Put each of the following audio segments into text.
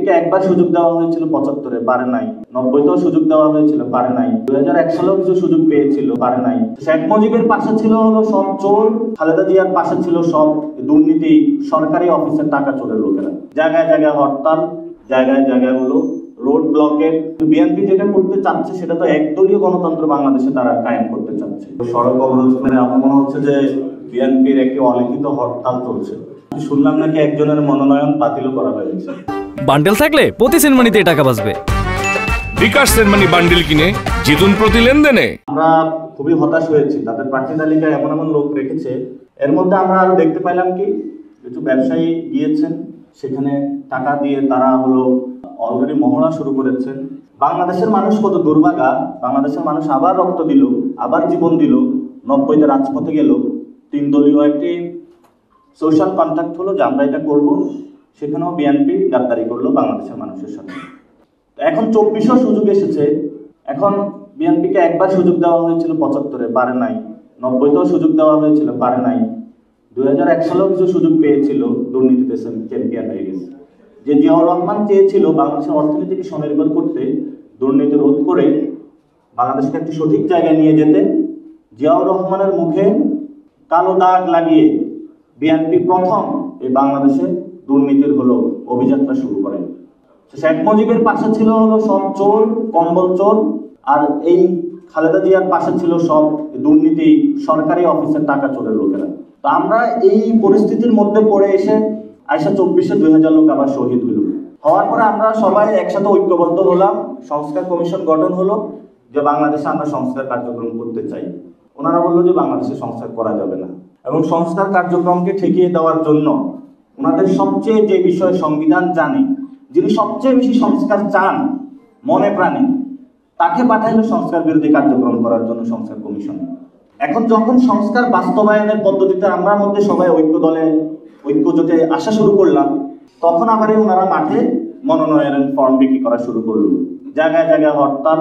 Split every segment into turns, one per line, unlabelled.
বিএনপিকে একবার সুযোগ দেওয়া হয়েছিল ৭৫-এ, পারে নাই। ৯০-তেও সুযোগ দেওয়া হয়েছিল, পারে নাই। ২০০১ সালেও কিছু সুযোগ পেয়েছিল, পারে নাই। শেখ মুজিবের পাশে ছিল হলো সব চোর, খালেদা জিয়ার পাশে ছিল সব দুর্নীতি, সরকারি অফিসের টাকা চোরের লোকেরা। জায়গায় জায়গায় হরতাল, জায়গায় জায়গায় হলো রোড ব্লকের। বিএনপি যেটা করতে চাচ্ছে সেটা তো একদলীয় গণতন্ত্র বাংলাদেশে তারা কায়েম করতে চাচ্ছে। সড়ক অবরোধ করে আমার মনে হচ্ছে যে বিএনপির একটি অলিখিত হরতাল চলছে। শুনলাম নাকি একজনের মনোনয়ন বাতিলও করা হয়েছে।
বান্ডেল থাকলে প্রতি সেনমানিতে টাকা বাঁচবে।
বিকাশ সেনমানি বান্ডেল কিনে জিতুন প্রতি লেনদেনে।
আমরা খুবই হতাশ হয়েছি, তাদের প্রার্থী তালিকায় এমন এমন লোক রেখেছে। এর মধ্যে আমরা আরো দেখতে পাইলাম কি কিছু ব্যবসায়ী গিয়েছেন, সেখানে টাকা দিয়ে তারা হলো অলরেডি মহড়া শুরু করেছেন। বাংলাদেশের মানুষ কত দুর্ভাগা, বাংলাদেশের মানুষ আবার রক্ত দিল, আবার জীবন দিল, ৯০-তে রাজপথে গেল, ৩ দলীয় একটি সোশ্যাল কন্ট্রাক্ট হলো যে আমরা এটা করব। সেখানেও বিএনপি গাদ্দারি করলো বাংলাদেশের মানুষের সাথে। এখন ২৪ও সুযোগ এসেছে। এখন বিএনপিকে একবার সুযোগ দেওয়া হয়েছিল ৭৫-এ, পারে নাই। ৯০-তেও সুযোগ দেওয়া হয়েছিল, পারে নাই। ২০০১ সালেও কিছু সুযোগ পেয়েছিল, দুর্নীতিতে চ্যাম্পিয়ন হয়ে গেছে। যে জিয়াউর রহমান চেয়েছিল বাংলাদেশের অর্থনীতিকে স্বনির্ভর করতে, দুর্নীতি রোধ করে বাংলাদেশকে একটি সঠিক জায়গায় নিয়ে যেতে, জিয়াউর রহমানের মুখে কালো দাগ লাগিয়ে বিএনপি প্রথম এই বাংলাদেশে দুর্নীতির হলো অভিযাত্রা শুরু করে। শেখ মুজিবের পাশে ছিল হলো সব চোর, কম্বল চোর, আর এই খালেদা জিয়ার পাশে ছিল সব দুর্নীতি, সরকারি অফিসের টাকা চোরের লোকেরা। তো আমরা এই পরিস্থিতির মধ্যে পড়ে এসে ২৪-এ ২০০০ লোক আবার শহীদ হইল। হওয়ার পরে আমরা সবাই একসাথে ঐক্যবদ্ধ হলাম, সংস্কার কমিশন গঠন হলো যে বাংলাদেশে আমরা সংস্কার কার্যক্রম করতে চাই। ওনারা বললো যে বাংলাদেশে সংস্কার করা যাবে না, এবং সংস্কার কার্যক্রমকে ঠেকিয়ে দেওয়ার জন্য ওনাদের সবচেয়ে যে বিষয় সংবিধান জানে, যিনি সবচেয়ে বেশি সংস্কার চান মনে প্রাণে, তাকে পাঠাইলো সংস্কার বিরোধী কার্যক্রম করার জন্য সংস্কার কমিশন। এখন যখন সংস্কার বাস্তবায়নের পদ্ধতিতে আমরা মধ্যে সবাই ঐক্য জোটে আসা শুরু করলাম, তখন আবারই ওনারা মাঠে মনোনয়নের ফর্ম বিক্রি করা শুরু করলো। জায়গায় জায়গায় হরতাল,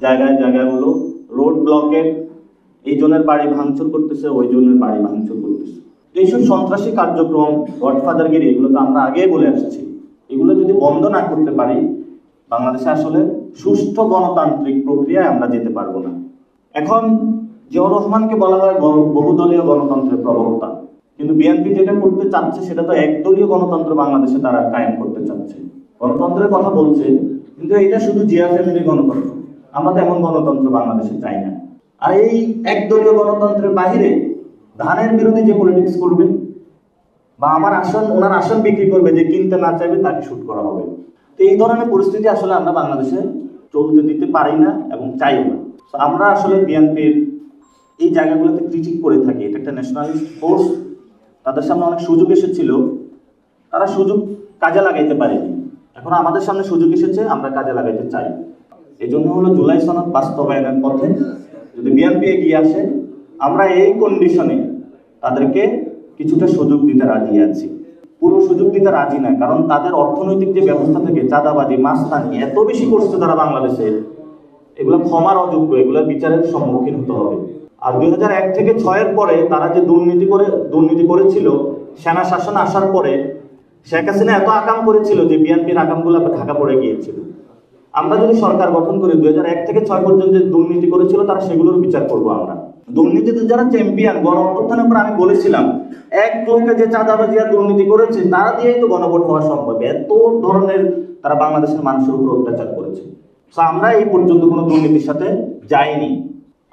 জায়গায় জায়গায় হলো রোড ব্লকের, এই জনের বাড়ি ভাঙচুর করতেছে, ওই জনের বাড়ি ভাঙচুর করতেছে। এইসব সন্ত্রাসী কার্যক্রম, গডফাদারগিরি, এগুলো তো আমরা আগেই বলে আসছি। এগুলো যদি বন্ধ না করতে পারি, বাংলাদেশে আসলে সুষ্ঠু গণতান্ত্রিক প্রক্রিয়ায় আমরা যেতে পারবো না। এখন জিয়াউর রহমানকে বলা হয় বহুদলীয় গণতন্ত্রের প্রবক্তা, কিন্তু বিএনপি যেটা করতে চাচ্ছে সেটা তো একদলীয় গণতন্ত্র বাংলাদেশে তারা কায়েম করতে চাচ্ছে। গণতন্ত্রের কথা বলছে, কিন্তু এটা শুধু জিয়া ফ্যামিলির গণতন্ত্র। আমরা তো এমন গণতন্ত্র বাংলাদেশে চাই না। আর এই একদলীয় গণতন্ত্রের বাহিরে ধানের বিরোধী যে পলিটিক্স করবে, বা ওনার আসন বিক্রি করবে, যে কিনতে না চাইবে তাকে শুট করা হবে। তো এই ধরনের পরিস্থিতি আসলে আমরা বাংলাদেশে চলতে দিতে পারি না এবং চাইও না। তো আমরা আসলে বিএনপির এই জায়গাগুলোতে ক্রিটিক করে থাকি। এটা একটা ন্যাশনালিস্ট ফোর্স, তাদের সামনে অনেক সুযোগ এসেছিল, তারা সুযোগ কাজে লাগাইতে পারেনি। এখন আমাদের সামনে সুযোগ এসেছে, আমরা কাজে লাগাইতে চাই। এই জন্য হলো জুলাই সনদ বাস্তবায়নের পথে যদি বিএনপি এগিয়ে আসে, আমরা এই কন্ডিশনে তাদেরকে কিছুটা সুযোগ দিতে রাজি আছি। পুরো সুযোগ দিতে রাজি না, কারণ তাদের অর্থনৈতিক যে ব্যবস্থা থেকে চাঁদাবাজি, মাস্তানি এত বেশি করছে তারা বাংলাদেশে, এগুলো ক্ষমার অযোগ্য, এগুলো বিচারের সম্মুখীন হতে হবে। আর ২০০১ থেকে ৬-এর পরে তারা যে দুর্নীতি করেছিল, সেনা শাসন আসার পরে শেখ হাসিনা এত আকাম করেছিল যে বিএনপির আকামগুলো ঢাকা পড়ে গিয়েছিল। আমরা যদি সরকার গঠন করি, ২০০১ থেকে ৬ পর্যন্ত যে দুর্নীতি করেছিল তারা সেগুলোর বিচার করবো আমরা। দুর্নীতিতে যারা চ্যাম্পিয়ন, গণঅভ্যুত্থানের পর আমি বলেছিলাম, এক লোকে যে চাঁদাবাজি আর দুর্নীতি করেছে তারা দিয়েই তো গণভোট হওয়া সম্ভব। এত ধরনের তারা বাংলাদেশের মানুষের উপর অত্যাচার করেছে। আমরা এই পর্যন্ত কোনো দুর্নীতির সাথে যাইনি,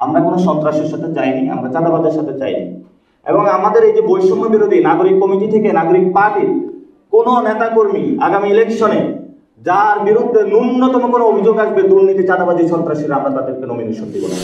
আমরা কোনো সন্ত্রাসের সাথে যাইনি, আমরা চাঁদাবাজের সাথে যাইনি। এবং আমাদের এই যে বৈষম্য বিরোধী নাগরিক কমিটি থেকে নাগরিক পার্টির কোনো নেতাকর্মী আগামী ইলেকশনে যার বিরুদ্ধে ন্যূনতম কোনো অভিযোগ আসবে দুর্নীতি, চাঁদাবাজি, সন্ত্রাসীরা, আমরা তাদেরকে নমিনেশন দিব না।